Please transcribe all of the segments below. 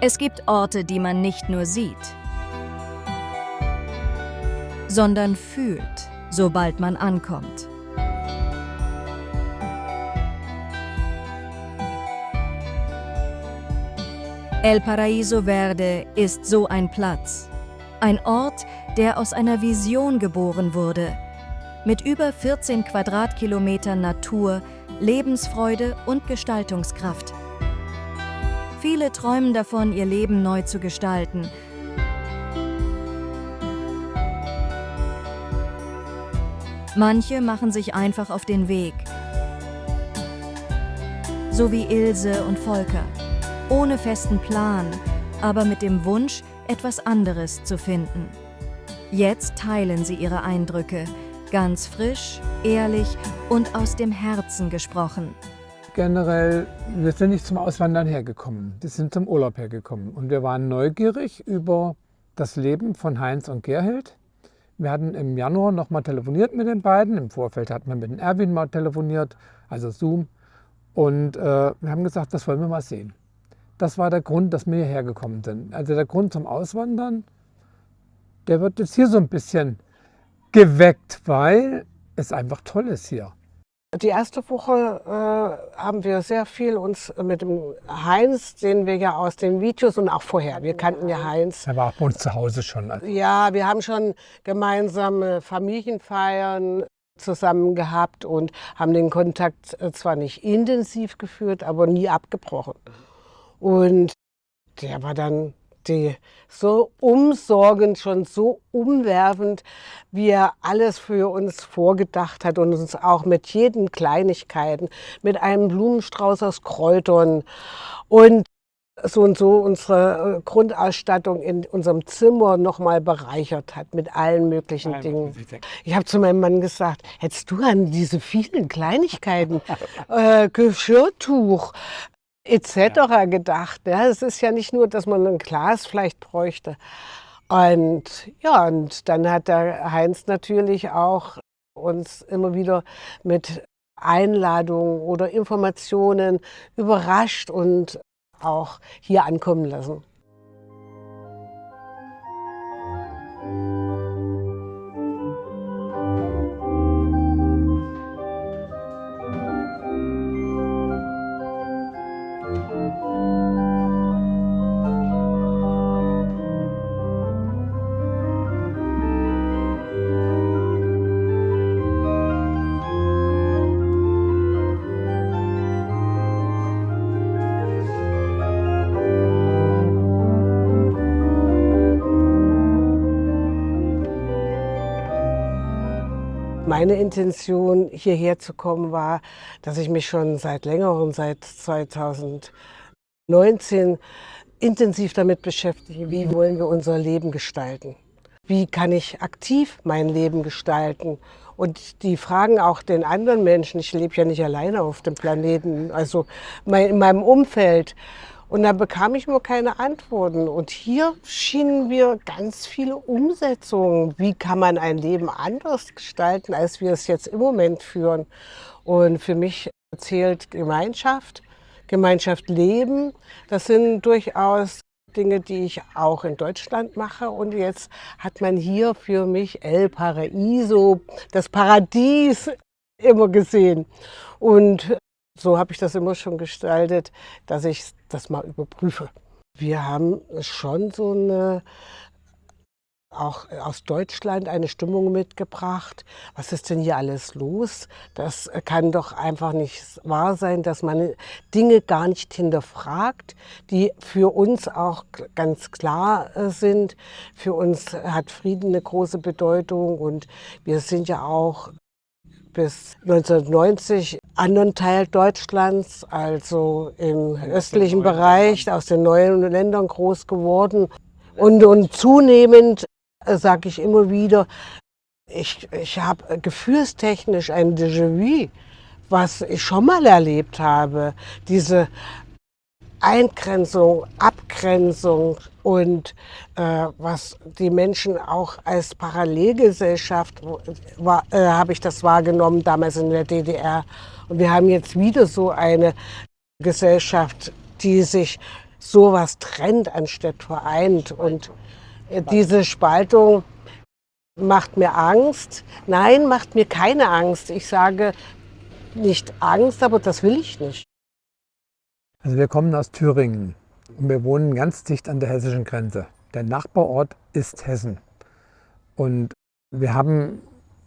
Es gibt Orte, die man nicht nur sieht, sondern fühlt, sobald man ankommt. El Paraíso Verde ist so ein Platz. Ein Ort, der aus einer Vision geboren wurde. Mit über 14 Quadratkilometern Natur, Lebensfreude und Gestaltungskraft. Viele träumen davon, ihr Leben neu zu gestalten. Manche machen sich einfach auf den Weg. So wie Ilse und Volker. Ohne festen Plan, aber mit dem Wunsch, etwas anderes zu finden. Jetzt teilen sie ihre Eindrücke, ganz frisch, ehrlich und aus dem Herzen gesprochen. Generell, wir sind nicht zum Auswandern hergekommen, wir sind zum Urlaub hergekommen und wir waren neugierig über das Leben von Heinz und Gerhild. Wir hatten im Januar noch mal telefoniert mit den beiden, im Vorfeld hatten wir mit dem Erwin mal telefoniert, also Zoom, und wir haben gesagt, das wollen wir mal sehen. Das war der Grund, dass wir hierher gekommen sind. Also der Grund zum Auswandern, der wird jetzt hier so ein bisschen geweckt, weil es einfach toll ist hier. Die erste Woche haben wir sehr viel uns mit dem Heinz, den wir ja aus den Videos und auch vorher, wir kannten ja Heinz. Er war auch bei uns zu Hause schon. Ja, wir haben schon gemeinsame Familienfeiern zusammen gehabt und haben den Kontakt zwar nicht intensiv geführt, aber nie abgebrochen. Und der war dann so umsorgend, schon so umwerfend, wie er alles für uns vorgedacht hat und uns auch mit jeden Kleinigkeiten, mit einem Blumenstrauß aus Kräutern und so unsere Grundausstattung in unserem Zimmer nochmal bereichert hat mit allen möglichen Dingen. Ich habe zu meinem Mann gesagt, hättest du an diese vielen Kleinigkeiten, Geschirrtuch, etc. gedacht. Ja, es ist ja nicht nur, dass man ein Glas vielleicht bräuchte. Und ja, und dann hat der Heinz natürlich auch uns immer wieder mit Einladungen oder Informationen überrascht und auch hier ankommen lassen. Meine Intention, hierher zu kommen, war, dass ich mich schon seit längerem, seit 2019, intensiv damit beschäftige, wie wollen wir unser Leben gestalten? Wie kann ich aktiv mein Leben gestalten? Und die fragen auch den anderen Menschen, ich lebe ja nicht alleine auf dem Planeten, also in meinem Umfeld. Und da bekam ich nur keine Antworten. Und hier schienen wir ganz viele Umsetzungen. Wie kann man ein Leben anders gestalten, als wir es jetzt im Moment führen? Und für mich zählt Gemeinschaft, Gemeinschaft leben. Das sind durchaus Dinge, die ich auch in Deutschland mache. Und jetzt hat man hier für mich El Paraíso, das Paradies, immer gesehen. Und so habe ich das immer schon gestaltet, dass ich das mal überprüfe. Wir haben schon so auch aus Deutschland eine Stimmung mitgebracht. Was ist denn hier alles los? Das kann doch einfach nicht wahr sein, dass man Dinge gar nicht hinterfragt, die für uns auch ganz klar sind. Für uns hat Frieden eine große Bedeutung und wir sind ja auch bis 1990 anderen Teil Deutschlands, also im östlichen Bereich, aus den neuen Ländern groß geworden. Und zunehmend sage ich immer wieder, ich habe gefühlstechnisch ein Déjà-vu, was ich schon mal erlebt habe. Diese Eingrenzung, Abgrenzung und was die Menschen auch als Parallelgesellschaft, habe ich das wahrgenommen, damals in der DDR. Und wir haben jetzt wieder so eine Gesellschaft, die sich sowas trennt anstatt vereint. Und diese Spaltung macht mir Angst. Nein, macht mir keine Angst. Ich sage nicht Angst, aber das will ich nicht. Also wir kommen aus Thüringen und wir wohnen ganz dicht an der hessischen Grenze. Der Nachbarort ist Hessen. Und wir haben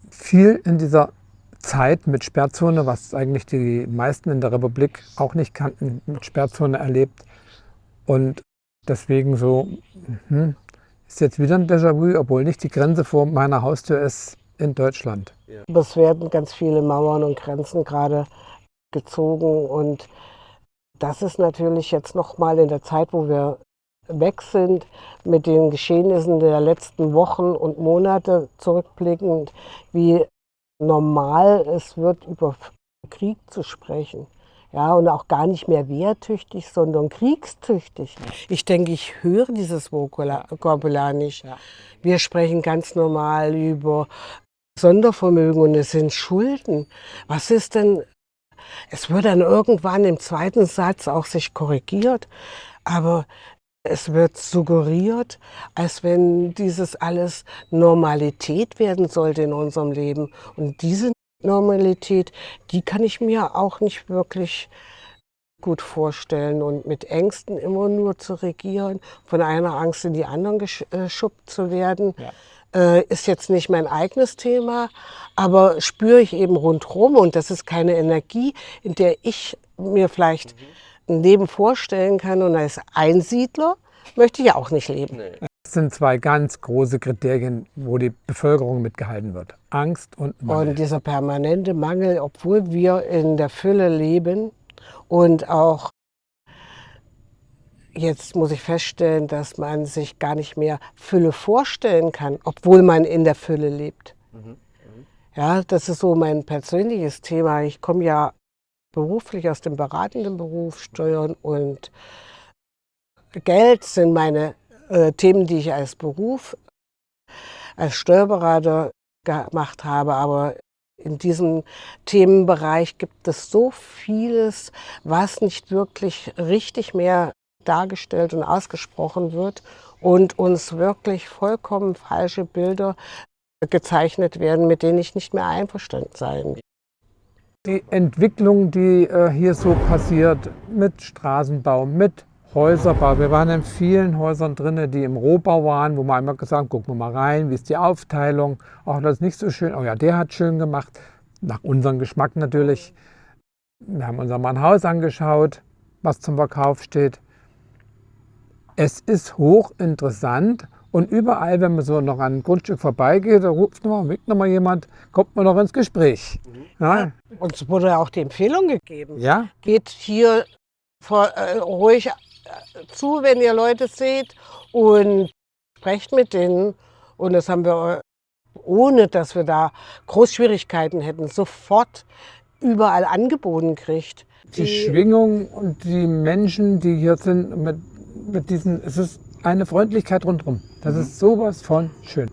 viel in dieser Zeit mit Sperrzone, was eigentlich die meisten in der Republik auch nicht kannten, mit Sperrzone erlebt. Und deswegen so, ist jetzt wieder ein Déjà-vu, obwohl nicht die Grenze vor meiner Haustür ist in Deutschland. Es werden ganz viele Mauern und Grenzen gerade gezogen und das ist natürlich jetzt nochmal in der Zeit, wo wir weg sind, mit den Geschehnissen der letzten Wochen und Monate zurückblickend, wie normal es wird, über Krieg zu sprechen. Ja, und auch gar nicht mehr wehrtüchtig, sondern kriegstüchtig. Ich denke, ich höre dieses Vokabular nicht. Wir sprechen ganz normal über Sondervermögen und es sind Schulden. Was ist denn? Es wird dann irgendwann im zweiten Satz auch sich korrigiert, aber es wird suggeriert, als wenn dieses alles Normalität werden sollte in unserem Leben. Und diese Normalität, die kann ich mir auch nicht wirklich gut vorstellen. Und mit Ängsten immer nur zu regieren, von einer Angst in die andere geschubbt zu werden, ist jetzt nicht mein eigenes Thema, aber spüre ich eben rundherum. Und das ist keine Energie, in der ich mir vielleicht ein Leben vorstellen kann. Und als Einsiedler möchte ich ja auch nicht leben. Das sind zwei ganz große Kriterien, wo die Bevölkerung mitgehalten wird. Angst und Mangel. Und dieser permanente Mangel, obwohl wir in der Fülle leben und auch jetzt muss ich feststellen, dass man sich gar nicht mehr Fülle vorstellen kann, obwohl man in der Fülle lebt. Ja, das ist so mein persönliches Thema. Ich komme ja beruflich aus dem beratenden Beruf. Steuern und Geld sind meine Themen, die ich als Beruf, als Steuerberater gemacht habe. Aber in diesem Themenbereich gibt es so vieles, was nicht wirklich richtig mehr dargestellt und ausgesprochen wird und uns wirklich vollkommen falsche Bilder gezeichnet werden, mit denen ich nicht mehr einverstanden sein. Die Entwicklung, die hier so passiert mit Straßenbau, mit Häuserbau. Wir waren in vielen Häusern drin, die im Rohbau waren, wo wir einmal gesagt haben, gucken wir mal rein, wie ist die Aufteilung. Auch das ist nicht so schön. Oh ja, der hat schön gemacht. Nach unserem Geschmack natürlich. Wir haben uns mal ein Haus angeschaut, was zum Verkauf steht. Es ist hochinteressant und überall, wenn man so noch an ein Grundstück vorbeigeht, da ruft winkt noch mal jemand, kommt man noch ins Gespräch. Ja. Uns wurde ja auch die Empfehlung gegeben. Ja. Geht hier ruhig zu, wenn ihr Leute seht und sprecht mit denen. Und das haben wir, ohne dass wir da Großschwierigkeiten hätten, sofort überall angeboten gekriegt. Die Schwingung und die Menschen, die hier sind, mit diesen, es ist eine Freundlichkeit rundherum. Das ist sowas von schön.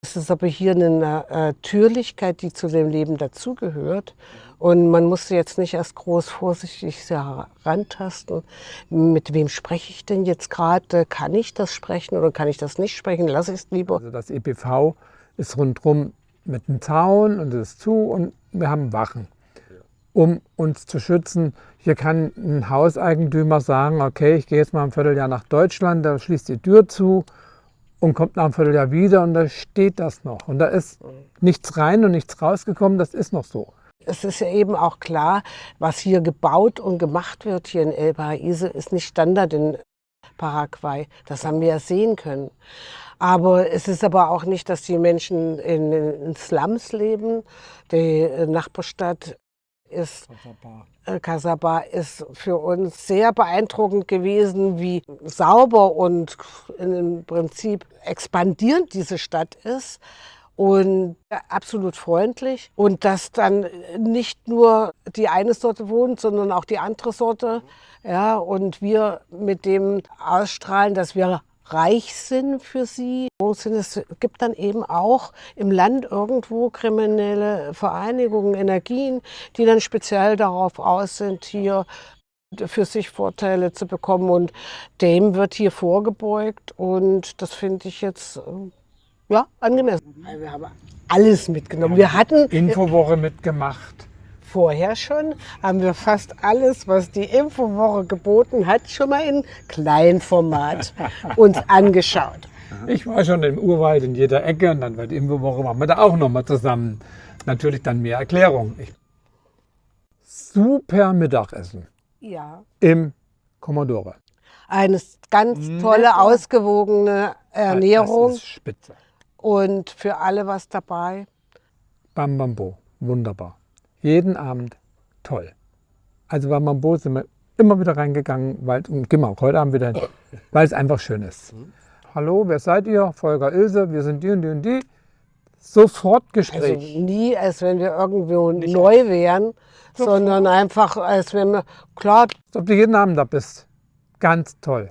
Es ist aber hier eine Natürlichkeit, die zu dem Leben dazugehört. Und man muss jetzt nicht erst groß vorsichtig herantasten. Mit wem spreche ich denn jetzt gerade? Kann ich das sprechen oder kann ich das nicht sprechen? Lass ich es lieber. Also das EPV ist rundherum mit einem Zaun und es ist zu und wir haben Wachen, um uns zu schützen. Hier kann ein Hauseigentümer sagen, okay, ich gehe jetzt mal ein Vierteljahr nach Deutschland, da schließt die Tür zu und kommt nach einem Vierteljahr wieder und da steht das noch. Und da ist nichts rein und nichts rausgekommen, das ist noch so. Es ist ja eben auch klar, was hier gebaut und gemacht wird hier in El Paraíso, ist nicht Standard in Paraguay. Das haben wir ja sehen können. Aber es ist aber auch nicht, dass die Menschen in Slums leben. Die Nachbarstadt ist Casabá ist für uns sehr beeindruckend gewesen, wie sauber und im Prinzip expandierend diese Stadt ist und absolut freundlich. Und dass dann nicht nur die eine Sorte wohnt, sondern auch die andere Sorte. Ja, und wir mit dem ausstrahlen, dass wir reich sind für sie. Es gibt dann eben auch im Land irgendwo kriminelle Vereinigungen, Energien, die dann speziell darauf aus sind, hier für sich Vorteile zu bekommen. Und dem wird hier vorgebeugt und das finde ich jetzt ja, angemessen. Wir haben alles mitgenommen. Wir hatten Infowoche mitgemacht. vorher schon, haben wir fast alles, was die Infowoche geboten hat, schon mal in Kleinformat uns angeschaut. Ich war schon im Urwald in jeder Ecke und dann bei der Infowoche machen wir da auch nochmal zusammen. Natürlich dann mehr Erklärung. Super Mittagessen Ja. im Commodore. Eine ganz tolle, ausgewogene Ernährung Das ist spitze. und für alle was dabei. Bam Bambo, wunderbar. Jeden Abend toll. Also bei Bambo sind wir immer wieder reingegangen, und gehen wir auch heute Abend wieder hin, weil es einfach schön ist. Hallo, wer seid ihr? Volker Ilse, wir sind die und die und die. Sofort Also Gespräch. nie, als wenn wir irgendwo neu wären, sondern einfach, als wenn wir, klar, Als ob du jeden Abend da bist. Ganz toll.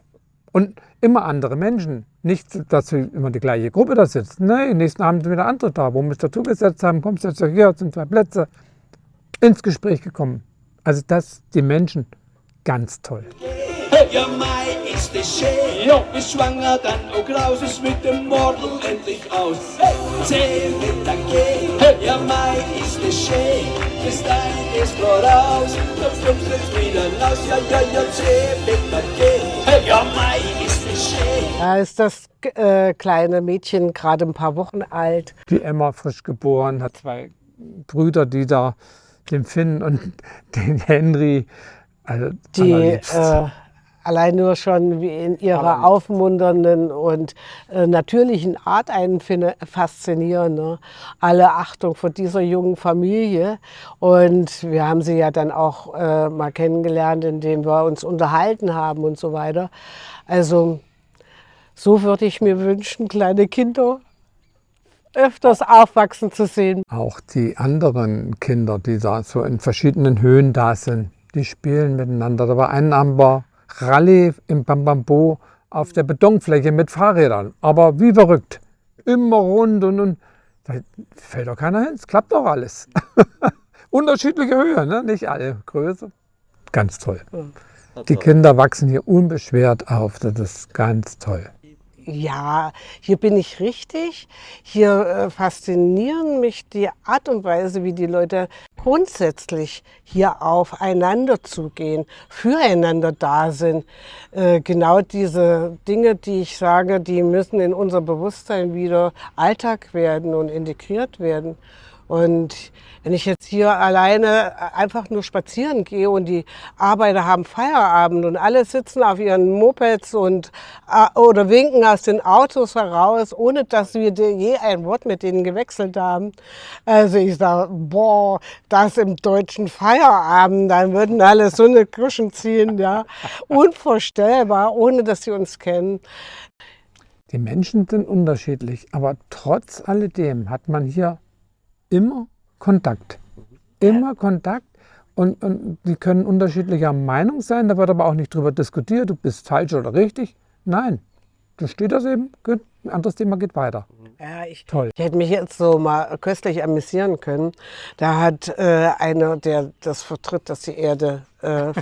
Und immer andere Menschen. Nicht, dass du immer die gleiche Gruppe da sitzt. Nein, nächsten Abend sind wieder andere da. Wo wir uns dazugesetzt haben, kommst du jetzt hier, sind 2 Plätze. Ins Gespräch gekommen. Also das, die Menschen, ganz toll. Ja, Mai ist es schön, ja. Ist schwanger dann auch raus, ist mit dem Mordel endlich aus. 10 Meter gehen, ja, Mai ist es schön, bis dahin ist voraus, dann kommst du jetzt wieder raus, ja, 10 Meter gehen, ja, Mai ist es schön. da ist das kleine Mädchen gerade ein paar Wochen alt. Die Emma, frisch geboren, hat 2 Brüder, die da, den Finn und den Henry, also Die allerliebst. allein nur schon wie in ihrer aufmunternden und natürlichen Art einen faszinieren. Ne? Alle Achtung vor dieser jungen Familie. Und wir haben sie ja dann auch mal kennengelernt, indem wir uns unterhalten haben und so weiter. Also so würde ich mir wünschen, kleine Kinder öfters aufwachsen zu sehen. Auch die anderen Kinder, die da so in verschiedenen Höhen da sind, die spielen miteinander. Da war ein Abend war Rallye im Bambambo auf der Betonfläche mit Fahrrädern. Aber wie verrückt. Immer rund und da fällt doch keiner hin. Es klappt doch alles. Unterschiedliche Höhe, ne? Nicht alle Größe. Ganz toll. Die Kinder wachsen hier unbeschwert auf. Das ist ganz toll. Ja, hier bin ich richtig. Hier faszinieren mich die Art und Weise, wie die Leute grundsätzlich hier aufeinander zugehen, füreinander da sind. Genau diese Dinge, die ich sage, die müssen in unser Bewusstsein wieder Alltag werden und integriert werden. Und wenn ich jetzt hier alleine einfach nur spazieren gehe und die Arbeiter haben Feierabend und alle sitzen auf ihren Mopeds und, oder winken aus den Autos heraus, ohne dass wir je ein Wort mit denen gewechselt haben. Also ich sage, boah, das im deutschen Feierabend, dann würden alle so eine Kirschen ziehen, ja. Unvorstellbar, ohne dass sie uns kennen. Die Menschen sind unterschiedlich, aber trotz alledem hat man hier immer Kontakt. Immer Kontakt. Und die können unterschiedlicher Meinung sein, da wird aber auch nicht drüber diskutiert, du bist falsch oder richtig. Nein, da steht das eben, gut, ein anderes Thema geht weiter. Ja, Toll. Ich hätte mich jetzt so mal köstlich amüsieren können. Da hat einer, der das vertritt, dass die Erde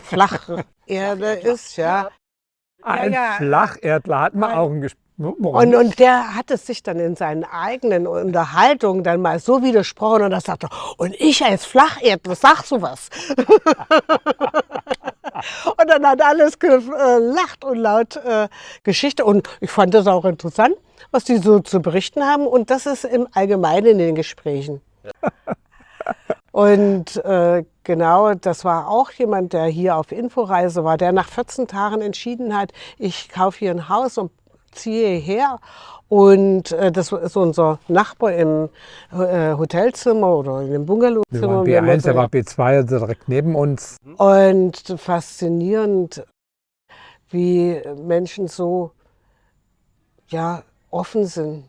flache Erde ist, ja. Ein ja. Flacherdler hat man auch ein Gespräch. Und der hat es sich dann in seinen eigenen Unterhaltungen dann mal so widersprochen und da sagte er, und ich als Flacherdler sag sowas. Und dann hat alles gelacht und laut Geschichte. Und ich fand das auch interessant, was die so zu berichten haben. Und das ist im Allgemeinen in den Gesprächen. Und genau, das war auch jemand, der hier auf Inforeise war, der nach 14 Tagen entschieden hat, ich kaufe hier ein Haus und ziehe her. Und das ist unser Nachbar im Hotelzimmer oder in dem Bungalowzimmer. Wir waren B1, der war B2, also direkt neben uns. Und faszinierend, wie Menschen so ja, offen sind.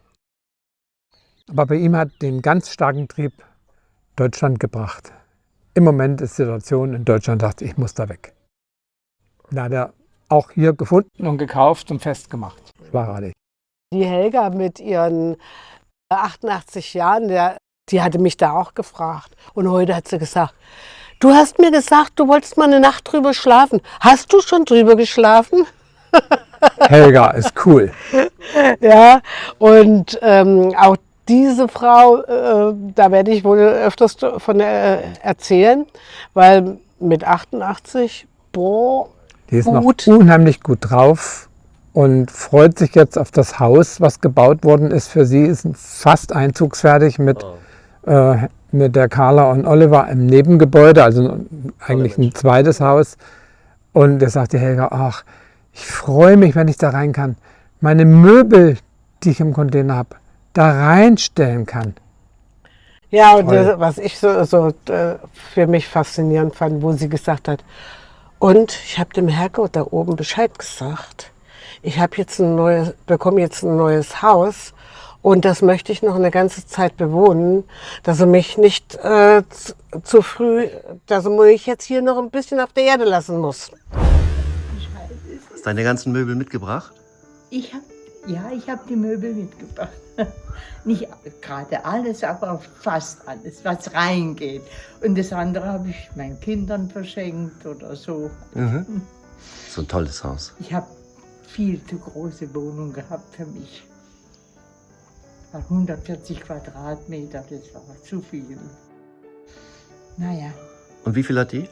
Aber bei ihm hat den ganz starken Trieb Deutschland gebracht. Im Moment ist die Situation in Deutschland, dachte ich, muss da weg. Da hat er auch hier gefunden und gekauft und festgemacht. Schlagartig. Die Helga mit ihren 88 Jahren, die hatte mich da auch gefragt. Und heute hat sie gesagt, Du hast mir gesagt, du wolltest mal eine Nacht drüber schlafen. Hast du schon drüber geschlafen? Helga ist cool. Ja, und auch diese Frau, da werde ich wohl öfters von erzählen, weil mit 88, boah, Die ist gut. noch unheimlich gut drauf und freut sich jetzt auf das Haus, was gebaut worden ist. Für sie ist fast einzugsfertig mit der Carla und Oliver im Nebengebäude, also eigentlich ein zweites Haus. Und da sagte Helga, ach, ich freue mich, wenn ich da rein kann. Meine Möbel, die ich im Container habe, da reinstellen kann. Ja, und was ich so für mich faszinierend fand, wo sie gesagt hat, und ich habe dem Herrgott da oben Bescheid gesagt, ich bekomme jetzt ein neues Haus und das möchte ich noch eine ganze Zeit bewohnen, dass er mich nicht zu früh, dass er mich jetzt hier noch ein bisschen auf der Erde lassen muss. Hast deine ganzen Möbel mitgebracht? Ich habe die Möbel mitgebracht. Nicht gerade alles, aber fast alles, was reingeht. Und das andere habe ich meinen Kindern verschenkt oder so. Mhm. So ein tolles Haus. Ich habe viel zu große Wohnung gehabt für mich. 140 Quadratmeter, das war zu viel. Naja. Und wie viel hat die?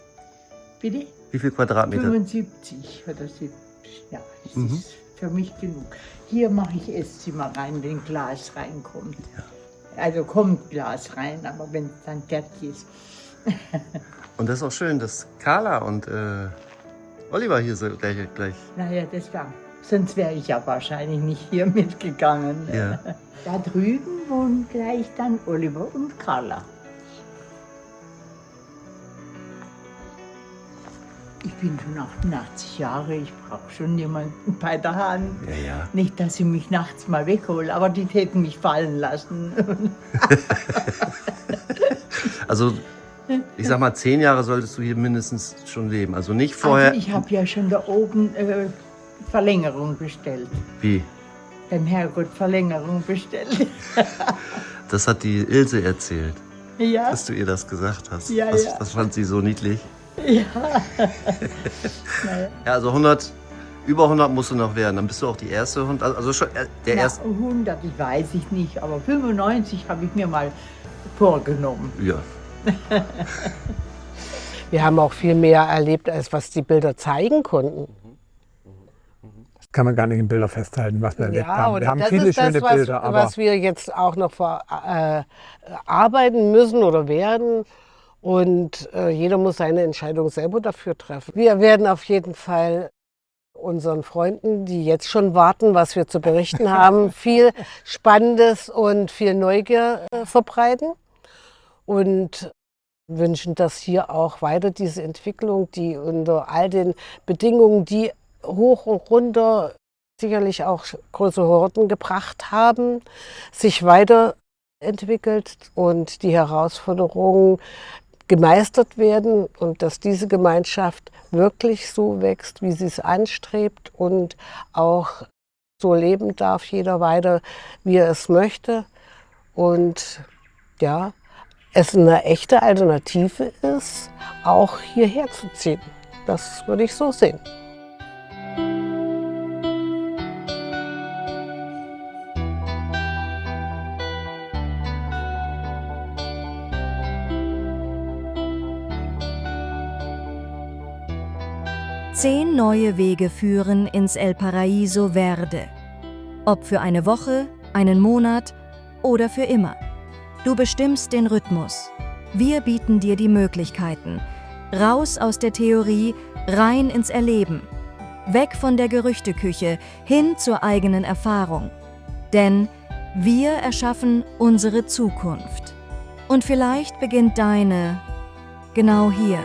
Bitte? Wie viel Quadratmeter? 75 oder 70. Ja, das ist für mich genug. Hier mache ich Esszimmer rein, wenn Glas reinkommt. Ja. Also kommt Glas rein, aber wenn es dann fertig ist. Und das ist auch schön, dass Carla und Oliver hier so gleich. Naja, sonst wäre ich ja wahrscheinlich nicht hier mitgegangen. Ja. Da drüben wohnen gleich dann Oliver und Carla. Ich bin schon 88 Jahre, ich brauche schon jemanden bei der Hand. Ja. Nicht, dass sie mich nachts mal wegholen, aber die täten mich fallen lassen. Also, ich sag mal, 10 Jahre solltest du hier mindestens schon leben. Also nicht vorher. Also ich habe ja schon da oben Verlängerung bestellt. Wie? Beim Herrgott Verlängerung bestellt. Das hat die Ilse erzählt, Ja. dass du ihr das gesagt hast. Ja, das, ja. das fand sie so niedlich. Ja. Ja, also über 100 musst du noch werden. Dann bist du auch die erste Hund. Also schon der erste. 100, ich weiß ich nicht, aber 95 habe ich mir mal vorgenommen. Ja. Wir haben auch viel mehr erlebt, als was die Bilder zeigen konnten. Das kann man gar nicht in Bilder festhalten, was wir erlebt haben. und Wir haben das viele ist das, schöne Bilder, aber was wir jetzt auch noch verarbeiten müssen oder werden. Und jeder muss seine Entscheidung selber dafür treffen. Wir werden auf jeden Fall unseren Freunden, die jetzt schon warten, was wir zu berichten haben, viel Spannendes und viel Neugier verbreiten. Und wünschen, dass hier auch weiter diese Entwicklung, die unter all den Bedingungen, die hoch und runter sicherlich auch große Hürden gebracht haben, sich weiterentwickelt und die Herausforderungen gemeistert werden und dass diese Gemeinschaft wirklich so wächst, wie sie es anstrebt und auch so leben darf, jeder weiter, wie er es möchte. Und ja, es eine echte Alternative ist, auch hierher zu ziehen. Das würde ich so sehen. Zehn neue Wege führen ins El Paraíso Verde. Ob für eine Woche, einen Monat oder für immer. Du bestimmst den Rhythmus. Wir bieten dir die Möglichkeiten. Raus aus der Theorie, rein ins Erleben. Weg von der Gerüchteküche, hin zur eigenen Erfahrung. Denn wir erschaffen unsere Zukunft. Und vielleicht beginnt deine genau hier.